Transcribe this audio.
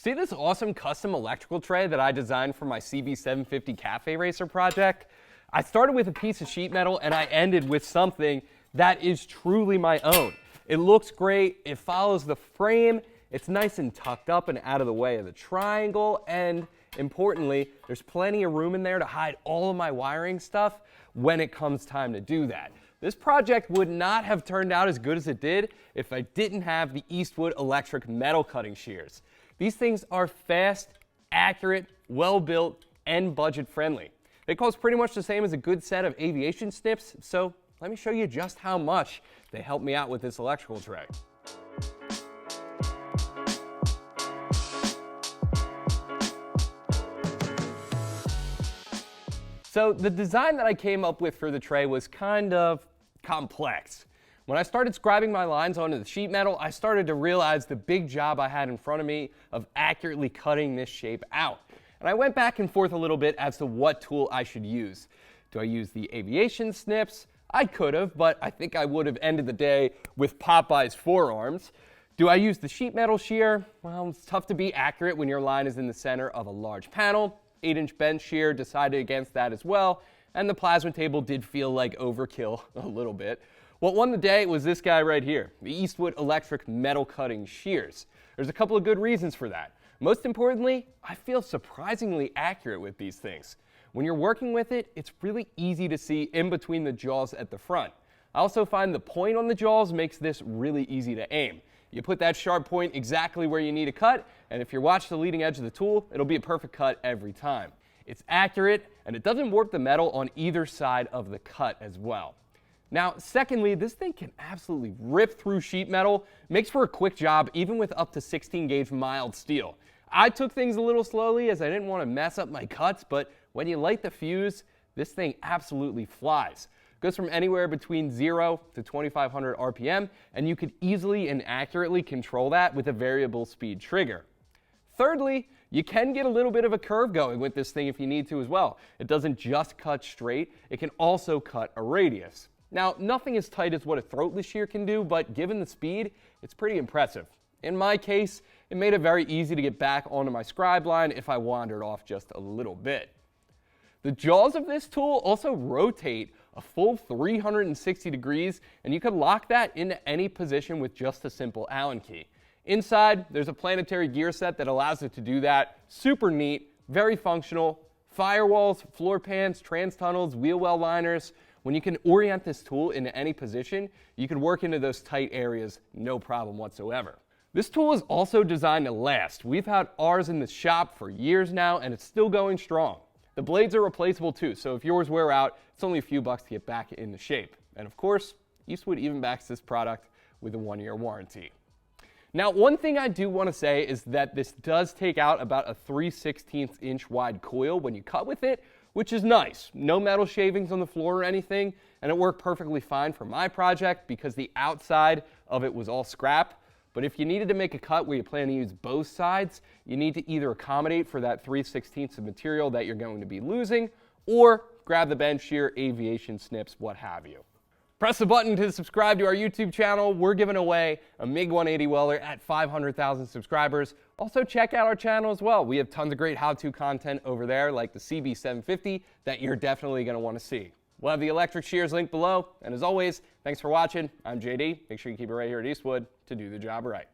See this awesome custom electrical tray that I designed for my CB750 Cafe Racer project? I started with a piece of sheet metal and I ended with something that is truly my own. It looks great, it follows the frame, it's nice and tucked up and out of the way of the triangle, and importantly, there's plenty of room in there to hide all of my wiring stuff when it comes time to do that. This project would not have turned out as good as it did if I didn't have the Eastwood Electric Metal Cutting Shears. These things are fast, accurate, well-built, and budget-friendly. They cost pretty much the same as a good set of aviation snips, so let me show you just how much they help me out with this electrical tray. So the design that I came up with for the tray was kind of complex. When I started scribing my lines onto the sheet metal, I started to realize the big job I had in front of me of accurately cutting this shape out. And I went back and forth a little bit as to what tool I should use. Do I use the aviation snips? I could have, but I think I would have ended the day with Popeye's forearms. Do I use the sheet metal shear? Well, it's tough to be accurate when your line is in the center of a large panel. 8-inch bench shear decided against that as well, and the plasma table did feel like overkill a little bit. What won the day was this guy right here, the Eastwood Electric Metal Cutting Shears. There's a couple of good reasons for that. Most importantly, I feel surprisingly accurate with these things. When you're working with it, it's really easy to see in between the jaws at the front. I also find the point on the jaws makes this really easy to aim. You put that sharp point exactly where you need to cut, and if you watch the leading edge of the tool, it'll be a perfect cut every time. It's accurate, and it doesn't warp the metal on either side of the cut as well. Now, secondly, this thing can absolutely rip through sheet metal, makes for a quick job even with up to 16 gauge mild steel. I took things a little slowly as I didn't want to mess up my cuts, but when you light the fuse, this thing absolutely flies. Goes from anywhere between 0 to 2500 RPM, and you could easily and accurately control that with a variable speed trigger. Thirdly, you can get a little bit of a curve going with this thing if you need to as well. It doesn't just cut straight, it can also cut a radius. Now, nothing as tight as what a throatless shear can do, but given the speed, it's pretty impressive. In my case, it made it very easy to get back onto my scribe line if I wandered off just a little bit. The jaws of this tool also rotate a full 360 degrees, and you can lock that into any position with just a simple Allen key. Inside, there's a planetary gear set that allows it to do that. Super neat, very functional. Firewalls, floor pans, trans tunnels, wheel well liners. When you can orient this tool into any position, you can work into those tight areas no problem whatsoever. This tool is also designed to last. We've had ours in the shop for years now, and it's still going strong. The blades are replaceable too, so if yours wear out, it's only a few bucks to get back into shape. And of course, Eastwood even backs this product with a 1-year warranty. Now, one thing I do want to say is that this does take out about a 3/16 inch wide coil when you cut with it, which is nice. No metal shavings on the floor or anything, and it worked perfectly fine for my project because the outside of it was all scrap. But if you needed to make a cut where you plan to use both sides, you need to either accommodate for that 3/16 of material that you're going to be losing, or grab the bench shear, aviation snips, what have you. Press the button to subscribe to our YouTube channel. We're giving away a MiG 180 welder at 500,000 subscribers. Also check out our channel as well. We have tons of great how-to content over there, like the CB750 that you're definitely going to want to see. We'll have the electric shears link below. And as always, thanks for watching. I'm JD. Make sure you keep it right here at Eastwood to do the job right.